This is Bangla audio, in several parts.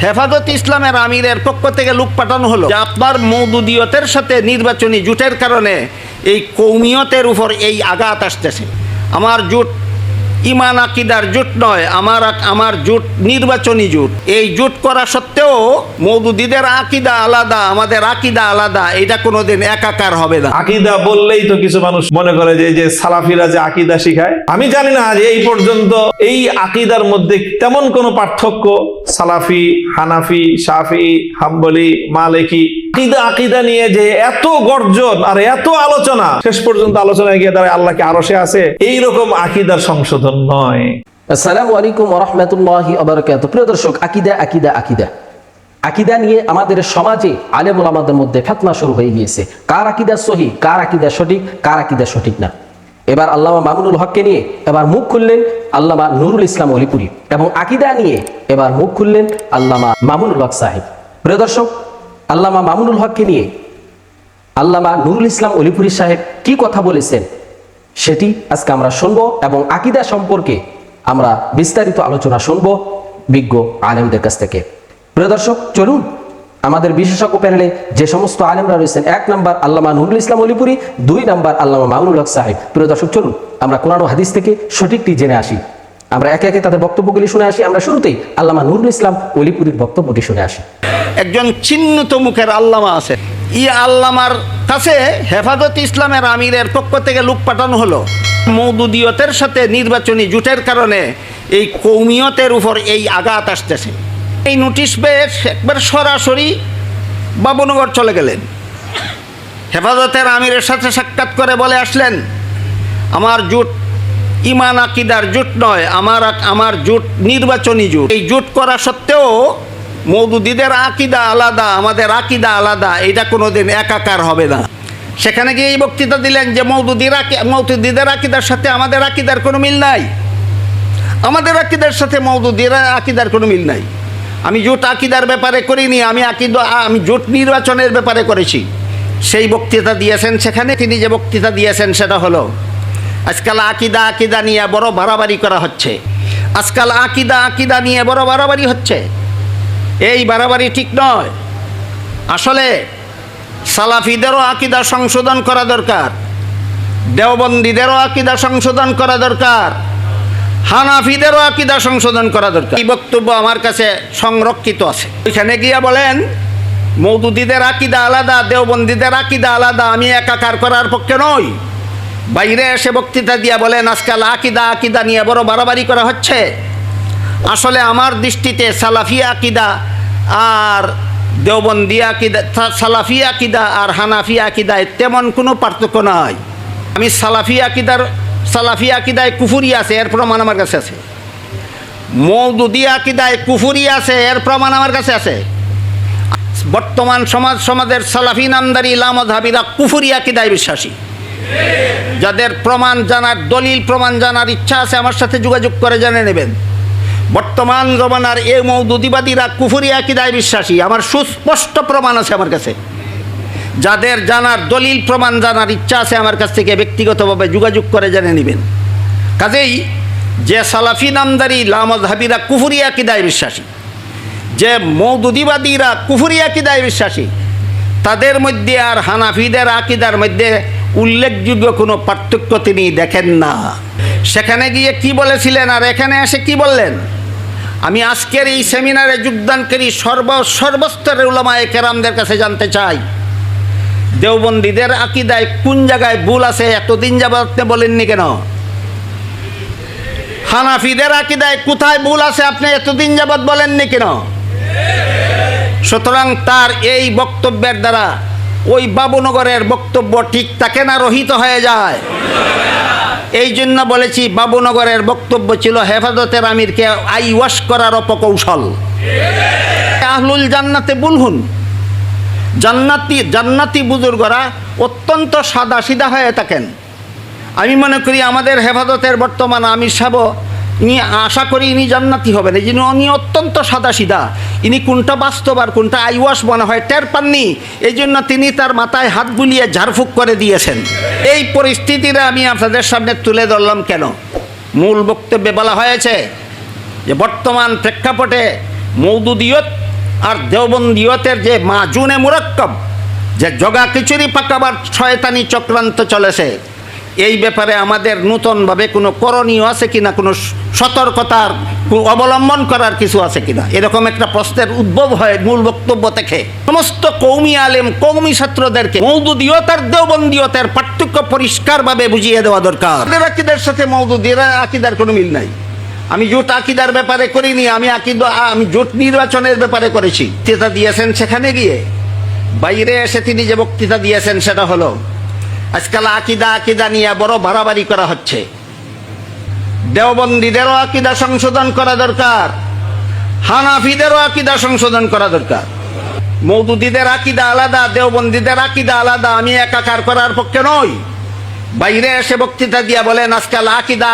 হেফাজত ইসলামের আমিরের পক্ষ থেকে লোক পাঠানো হলো যে আপনার মওদুদিয়তের সাথে নির্বাচনী জোটের কারণে এই কৌমিয়তের উপর এই আঘাত আসতেছে। আমার জোট ইমান আকিদার জোট নয়, আমার জোট নির্বাচনী জোট। এই জোট করা সত্ত্বেও মওদুদিদের আকিদা আলাদা, আমাদের আকিদা আলাদা, এটা কোনোদিন একাকার হবে না। আকিদা বললেই তো কিছু মানুষ মনে করে যে সালাফিরা যে আকিদা শিখায়, আমি জানি না যে এই পর্যন্ত এই আকিদার মধ্যে তেমন কোনো পার্থক্য সালাফি, হানাফি, শাফি, হাম্বলি, মালিকি আকিদা নিয়ে যে এত গর্জন আর এত আলোচনা, শেষ পর্যন্ত আলোচনায় গিয়ে দাঁড়ায় আল্লাহ কি আরশে আছে, এইরকম আকিদার সংশোধন নয়। আসসালামু আলাইকুম ওয়া রাহমাতুল্লাহি ওয়া বারাকাতুহু। প্রিয় দর্শক, আকিদা নিয়ে আমাদের সমাজে আলেম ওলামাদের মধ্যে ফিতনা শুরু হয়ে গিয়েছে। কার আকিদা সহিহ, কার আকিদা সঠিক, কার আকিদা সঠিক না। এবার আল্লামা মামুনুল হককে নিয়ে এবার মুখ খুললেন আল্লামা নুরুল ইসলাম অলিপুরি, এবং আকিদা নিয়ে এবার মুখ খুললেন আল্লামা মামুনুল হক সাহেব। প্রিয় দর্শক, আল্লামা মামুনুল হককে নিয়ে আল্লামা নুরুল ইসলাম অলিপুরি সাহেব কি কথা বলেছেন সেটি আজকে আমরা শুনবো, এবং আকিদা সম্পর্কে আমরা বিস্তারিত আলোচনা শুনবো বিজ্ঞ আলেমদের কাছ থেকে। প্রিয় দর্শক, চলুন আমাদের বিশেষজ্ঞ প্যানেলে যে সমস্ত আলেমরা রয়েছেন, 1 নম্বর আল্লামা নুরুল ইসলাম অলিপুরি, 2 নম্বর আল্লামা মামুনুল হক সাহেব। প্রিয় দর্শক, চলুন আমরা কোরআন ও হাদিস থেকে সঠিকটি জেনে আসি। আমরা একে একে তাদের বক্তব্যগুলি শুনে আসি। আমরা শুরুতেই আল্লামা নুরুল ইসলাম অলিপুরির বক্তব্যটি শুনে আসি। একজন চিহ্নিত মুখের আল্লামা আছে, ই আল্লামার কাছে হেফাজত ইসলামের আমিরের পক্ষ থেকে লোক পাঠানো হলো মওদুদিয়তের সাথে নির্বাচনী জোটের কারণে এই কৌমিয়তের উপর এই আঘাত আসতেছে। এই নোটিশ পেয়ে একবার সরাসরি বাবুনগর চলে গেলেন, হেফাজতের আমিরের সাথে সাক্ষাৎ করে বলে আসলেন আমার জোট ইমান আকিদার জোট নয়, আমার জোট নির্বাচনী জোট। এই জোট করা সত্ত্বেও মওদুদিদের আকিদা আলাদা, আমাদের আকিদা আলাদা, এটা কোনোদিন একাকার হবে না। সেখানে গিয়ে এই বক্তৃতা দিলেন যে মওদুদিদের আকিদার সাথে আমাদের আকিদার কোনো মিল নাই, আমাদের আকিদার সাথে মওদুদিদের আকিদার কোনো মিল নাই। আমি জোট আকিদার ব্যাপারে করিনি, আমি জোট নির্বাচনের ব্যাপারে করেছি। সেই বক্তৃতা দিয়েছেন। সেখানে তিনি যে বক্তৃতা দিয়েছেন সেটা হলো আজকাল আকিদা নিয়ে বড় বাড়াবাড়ি করা হচ্ছে, আজকাল আকিদা নিয়ে বড় বাড়াবাড়ি হচ্ছে। এই বাড়াবাড়ি ঠিক নয়। আসলে সালাফিদেরও আকিদা সংশোধন করা দরকার, দেওবন্দীদেরও আকিদা সংশোধন করা দরকার, হানাফিদেরও আকিদা সংশোধন করা দরকার। এই বক্তব্য আমার কাছে সংরক্ষিত আছে। ওইখানে গিয়া বলেন মওদুদিদের আকিদা আলাদা, দেওবন্দীদের আকিদা আলাদা, আমি একাকার করার পক্ষে নই। বাইরে এসে বক্তৃতা দিয়া বলেন আজকাল আকিদা নিয়ে বড় বাড়াবাড়ি করা হচ্ছে। আসলে আমার দৃষ্টিতে সালাফি আকিদা আর দেওবন্দি আকিদা, সালাফি আকিদা আর হানাফি আকিদায় তেমন কোনো পার্থক্য নাই। আমি সালাফি আকিদায় কুফুরি আছে, এর প্রমাণ আমার কাছে আছে। মওদুদি আকিদায় কুফুরি আছে, এর প্রমাণ আমার কাছে আছে। বর্তমান সমাজের সালাফি নামদারি লামধাবীরা কুফুরি আকিদায় বিশ্বাসী। যাদের প্রমাণ জানার, দলিল প্রমাণ জানার ইচ্ছা আছে আমার সাথে যোগাযোগ করে জেনে নেবেন। বর্তমান জমানার এই মওদুদিবাদীরা কুফরি আকিদায় বিশ্বাসী, আমার সুস্পষ্ট প্রমাণ আছে আমার কাছে। যাদের জানার, দলিল প্রমাণ জানার ইচ্ছা আছে আমার কাছ থেকে ব্যক্তিগতভাবে যোগাযোগ করে জেনে নেবেন। কাজেই যে সালাফি নামদারি লামধাবীরা কুফরি আকিদায় বিশ্বাসী, যে মওদুদিবাদীরা কুফরি আকিদায় বিশ্বাসী, তাদের মধ্যে আর হানাফিদের আকিদার মধ্যে উল্লেখযোগ্য কোনো পার্থক্য তিনি দেখেন না। সেখানে গিয়ে কি বলেছিলেন আর এখানে এসে কি বললেন, আমি আজকের এই সেমিনারে যোগদানকারী সর্বস্তরের উলামায়ে কেরামদের কাছে জানতে চাই, দেওবন্দীদের আকিদায় কোন জায়গায় ভুল আছে এতদিন যাবত আপনি বলেননি কেন? হানাফিদের আকিদায় কোথায় ভুল আছে আপনি এতদিন যাবত বলেননি কেন? সুতরাং তার এই বক্তব্যের দ্বারা ওই বাবুনগরের বক্তব্য ঠিক থাকে না, রহিত হয়ে যায়। এই জন্য বলেছি বাবুনগরের বক্তব্য ছিল হেফাজতের আমিরকে আইওয়াশ করার অপকৌশল। আহলুল জান্নাতে বুলহুন, জান্নাতি বুজুর্গরা অত্যন্ত সাদা সিধা হয়ে থাকেন। আমি মনে করি আমাদের হেফাজতের বর্তমান আমির সাহেব, ইনি আশা করি ইনি জান্নাতি হবেন। এই জন্য উনি অত্যন্ত সাদা সিধা, ইনি কোনটা বাস্তব আর কোনটা আইওয়াশ মনে হয় টের পাননি। এই জন্য তিনি তার মাথায় হাত বুলিয়ে ঝাড়ফুঁক করে দিয়েছেন। এই পরিস্থিতিটা আমি আপনাদের সামনে তুলে ধরলাম কেন? মূল বক্তব্যে বলা হয়েছে যে বর্তমান প্রেক্ষাপটে মওদুদিয়ত আর দেওবন্দিয়তের যে মাজুনে মুরাক্কাব, যে জগা খিচুড়ি পাকাবার শয়তানি চক্রান্ত চলেছে, এই ব্যাপারে আমাদের নূতনভাবে কোনো করণীয় আছে কিনা, কোনো সতর্কতার অবলম্বন করার কিছু আছে কিনা, এরকম একটা প্রশ্নের উদ্ভব হয় মূল বক্তব্য থেকে। সমস্ত কৌমি আলেম, কৌমি ছাত্রদেরকে মওদুদিয়ত আর দেওবন্দিয়তের পার্থক্য পরিষ্কারভাবে বুঝিয়ে দেওয়া দরকার। আকিদার সাথে মওদুদির আকিদার কোনো মিল নাই। আমি জোট আকিদার ব্যাপারে করিনি, আমি জোট নির্বাচনের ব্যাপারে করেছি। বক্তৃতা দিয়েছেন, সেখানে গিয়ে বাইরে এসে তিনি যে বক্তৃতা দিয়েছেন সেটা হলো, আজকাল আকিদা নিয়ে বড় বাড়াবাড়ি করা হচ্ছে। দেওবন্দীদেরও আকিদা সংশোধন করা দরকার, হানাফিদেরও আকিদা সংশোধন করা দরকার। মওদুদীদের আকিদা আলাদা, দেওবন্দীদের আকিদা আলাদা, আমি একাকার করার পক্ষে নই। বাইরে এসে বক্তৃতা দিয়া বলেন আজকাল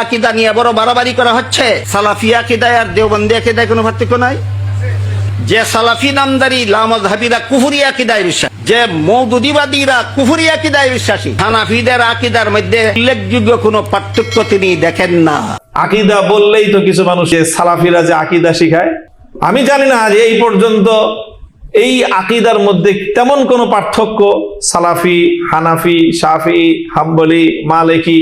আকিদা নিয়ে বড় বাড়াবাড়ি করা হচ্ছে। সালাফি আকিদায় আর দেওবন্দি আকিদায় কোনো পার্থক্য নাই। যে সালাফি নামদারি লামাযহাবিরা কুফরি আকিদায় বিশ্বাস, যে মওদুদিবাদীরা কুফরি আকিদায় বিশ্বাসী, হানাফিদের আকিদার মধ্যে উল্লেখযোগ্য কোনো পার্থক্য তিনি দেখেন না। আকিদা বললেই তো কিছু মানুষ যে সালাফিরা যে আকিদা শিখায়, আমি জানি না যে এই পর্যন্ত এই আকিদার মধ্যে তেমন কোনো পার্থক্য সালাফি, হানাফি, শাফি, হাম্বলি, মালিকি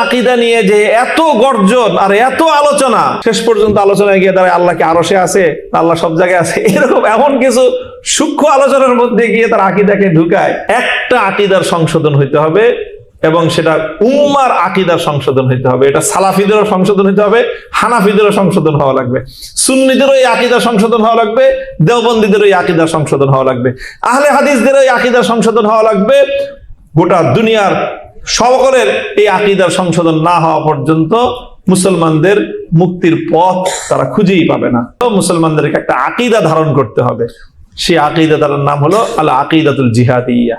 আকিদা নিয়ে যে এত গর্জন আর এত আলোচনা, শেষ পর্যন্ত আলোচনায় গিয়ে তারা আল্লাহ কি আরশে আছে, আল্লাহ সব জায়গায় আছে, এরকম এমন কিছু সূক্ষ্ম আলোচনার মধ্যে গিয়ে তারা আকিদাকে ঢুকায়। একটা আকিদার সংশোধন হইতে হবে এবং সেটা উম্মার আকিদার সংশোধন হইতে হবে। এটা সালাফিদেরও সংশোধন হইতে হবে, হানাফিদেরও সংশোধন হওয়া লাগবে, সুন্নিদেরও এই আকিদার সংশোধন হওয়া লাগবে, দেওবন্দীদেরও এই আকিদার সংশোধন হওয়া লাগবে, আহলে হাদিসদেরও এই আকিদার সংশোধন হওয়া লাগবে। গোটা দুনিয়ার সকলের এই আকিদার সংশোধন না হওয়া পর্যন্ত মুসলমানদের মুক্তির পথ তারা খুঁজেই পাবে না। তো মুসলমানদেরকে একটা আকিদা ধারণ করতে হবে, সেই আকিদা তার নাম হলো আল আকিদাতুল জিহাদিয়া।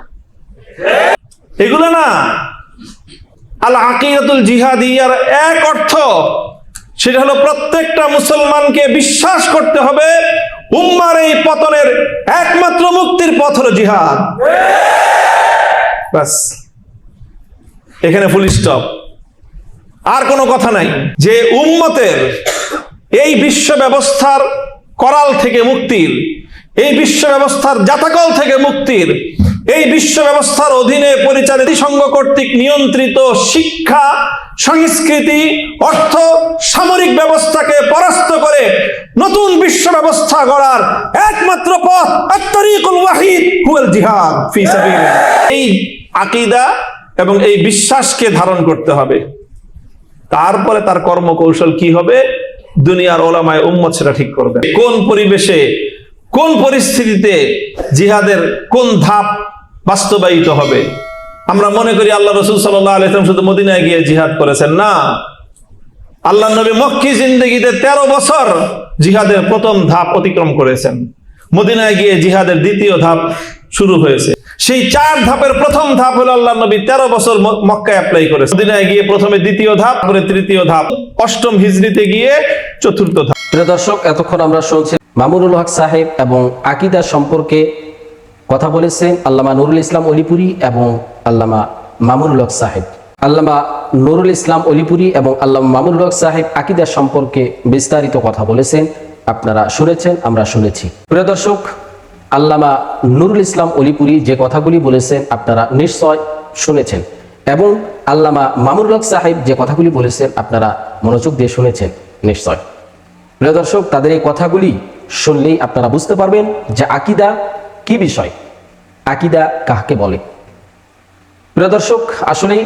এগুলো না, আল আকিদাতুল জিহাদিয়ার এক অর্থ সেটা হলো প্রত্যেকটা মুসলমানকে বিশ্বাস করতে হবে উম্মার এই পতনের একমাত্র মুক্তির পথ হলো জিহাদ। বাস, এখানে ফুল স্টপ, আর কোনো কথা নাই। যে উম্মতের এই বিশ্ব ব্যবস্থার করাল থেকে মুক্তির, এই বিশ্ব ব্যবস্থার জাতাকল থেকে মুক্তির, এই বিশ্ব ব্যবস্থার অধীনে পরিচালিত সংঘ কর্তৃক নিয়ন্ত্রিত শিক্ষা, সংস্কৃতি, অর্থ, সামরিক ব্যবস্থাকে পরাস্ত করে নতুন বিশ্ব ব্যবস্থা গড়ার একমাত্র পথ আত-তারিকুল ওয়াহিদ হুয়াল জিহাদ ফি সাবিলিল্লাহ। এই আকীদা এবং এই বিশ্বাসকে ধারণ করতে হবে, তারপরে তার কর্মকৌশল কি হবে দুনিয়ার ওলামায়ে উম্মত সেটা ঠিক করবে। কোন পরিবেশে, কোন পরিস্থিতিতে জিহাদের কোন ধাপ বাস্তবায়িত হবে। আমরা মনে করি আল্লাহ রাসূল সাল্লাল্লাহু আলাইহি ওয়াসাল্লাম শুধু মদিনায় গিয়ে জিহাদ করেছেন, না, আল্লাহ নবী মক্কি জিন্দেগিতে 13 বছর জিহাদের প্রথম ধাপ অতিক্রম করেছেন। মদিনায় গিয়ে জিহাদের দ্বিতীয় ধাপ শুরু হয়েছে। সেই 4 ধাপের প্রথম ধাপ হলো আল্লাহ নবী 13 বছর মক্কায় অ্যাপ্লাই করেছেন। মদিনায় গিয়ে প্রথমে দ্বিতীয় ধাপ, পরে তৃতীয় ধাপ, 8ম হিজরিতে গিয়ে 4র্থ ধাপ। প্রিয় দর্শক, এতক্ষণ আমরা শুনছি মামুনুল হক সাহেব এবং আকীদা সম্পর্কে কথা বলেছেন আল্লামা নুরুল ইসলাম অলিপুরি এবং আল্লামা মামুনুল হক সাহেব। আল্লামা নুরুল ইসলাম অলিপুরি এবং আল্লামা মামুনুল হক সাহেব আকীদা সম্পর্কে বিস্তারিত কথা বলেছেন, আপনারা শুনেছেন, আমরা শুনেছি। প্রিয় দর্শক, আল্লামা নুরুল ইসলাম অলিপুরি যে কথাগুলি বলেছেন আপনারা নিশ্চয় শুনেছেন, এবং আল্লামা মামুনুল হক সাহেব যে কথাগুলি বলেছেন আপনারা মনোযোগ দিয়ে শুনেছেন নিশ্চয়। প্রিয় দর্শক, তাদের এই কথাগুলি শুনলেই আপনারা বুঝতে পারবেন যে আকীদা কি বিষয়, আকীদা কাকে বলে। প্রিয় দর্শক, আসলেই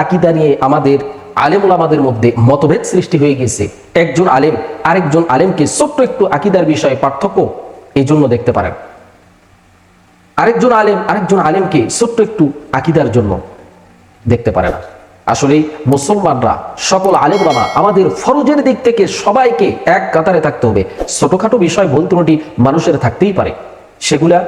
আকীদা নিয়ে আমাদের আলেম ওলামাদের মধ্যে মতভেদ সৃষ্টি হয়ে গেছে। একজন আলেম আরেকজন আলেমকে ছোট্ট একটু আকীদার বিষয়ে পার্থক্য এই জন্য দেখতে পারেন, আরেকজন আলেমকে ছোট্ট একটু আকীদার জন্য দেখতে পারে না। আসলে মুসলমানরা সকল আলেম ওলামা আমাদের ফরজের দিক থেকে সবাইকে এক কাতারে থাকতে হবে। ছোটখাটো বিষয় ভুল ত্রুটি মানুষের থাকতেই পারে, সেগুলা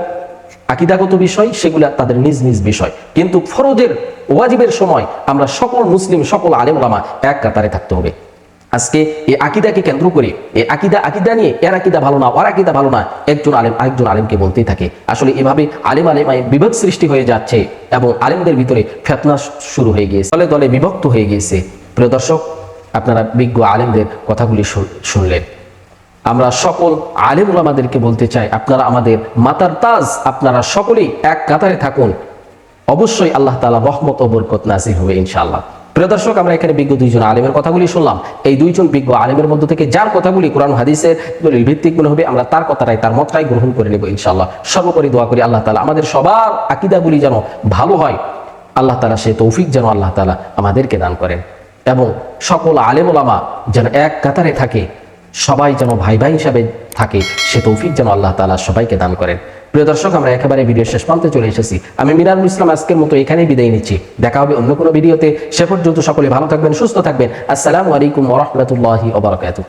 আকীদাগত বিষয়, সেগুলা তাদের নিজ নিজ বিষয়, কিন্তু ফরজের ওয়াজিবের সময় আমরা সকল মুসলিম, সকল আলেম ওলামা এক কাতারে থাকতে হবে। আজকে এই আকীদাকে কেন্দ্র করে এই আকীদা নিয়ে এর আকীদা ভালো না, ওর আকীদা ভালো না, একজন আলেম আরেকজন আলেমকে বলতেই থাকে। আসলে এভাবে আলেমায় বিভেদ সৃষ্টি হয়ে যাচ্ছে এবং আলেমদের ভিতরে ফিতনা শুরু হয়ে গিয়েছে, দলে দলে বিভক্ত হয়ে গিয়েছে। প্রিয় দর্শক, আপনারা বিজ্ঞ আলেমদের কথাগুলি শুনলেন। আমরা সকল আলেম ওলামাদেরকে বলতে চাই, আপনারা আমাদের মাতার তাজ, আপনারা সকলেই এক কাতারে থাকুন, অবশ্যই আল্লাহ তাআলা রহমত ও বরকত নাযিল হবে ইনশাআল্লাহ। প্রিয় দর্শক, আমরা এখানে বিজ্ঞ দুইজন আলেমের কথাগুলি শুনলাম। এই দুইজন বিজ্ঞ আলেমের মধ্য থেকে যার কথাগুলি কোরআন হাদিসের দলিল ভিত্তিক মনে হবে, আমরা তার কথাটাই, তার মতটাই গ্রহণ করে নেব ইনশাআল্লাহ। সর্বোপরি দোয়া করি আল্লাহ তাআলা আমাদের সবার আকীদাগুলি যেন ভালো হয়, আল্লাহ তাআলা সে তৌফিক যেন আল্লাহ তাআলা আমাদেরকে দান করেন, এবং সকল আলেম ওলামা যেন এক কাতারে থাকে, সবাই যেন ভাই ভাই হিসাবে থাকে, সে তৌফিক যেন আল্লাহ তাআলা সবাইকে দান করেন। প্রিয় দর্শক, আমরা একেবারে ভিডিও শেষ প্রান্তে চলে এসেছি। আমি মিনারুল ইসলাম আজকের মতো এখানেই বিদায় নিচ্ছি। দেখা হবে অন্য কোনো ভিডিওতে। সে পর্যন্ত সকলে ভালো থাকবেন, সুস্থ থাকবেন। আসসালামু আলাইকুম ওয়া রাহমাতুল্লাহি ওয়া বারাকাতুহু।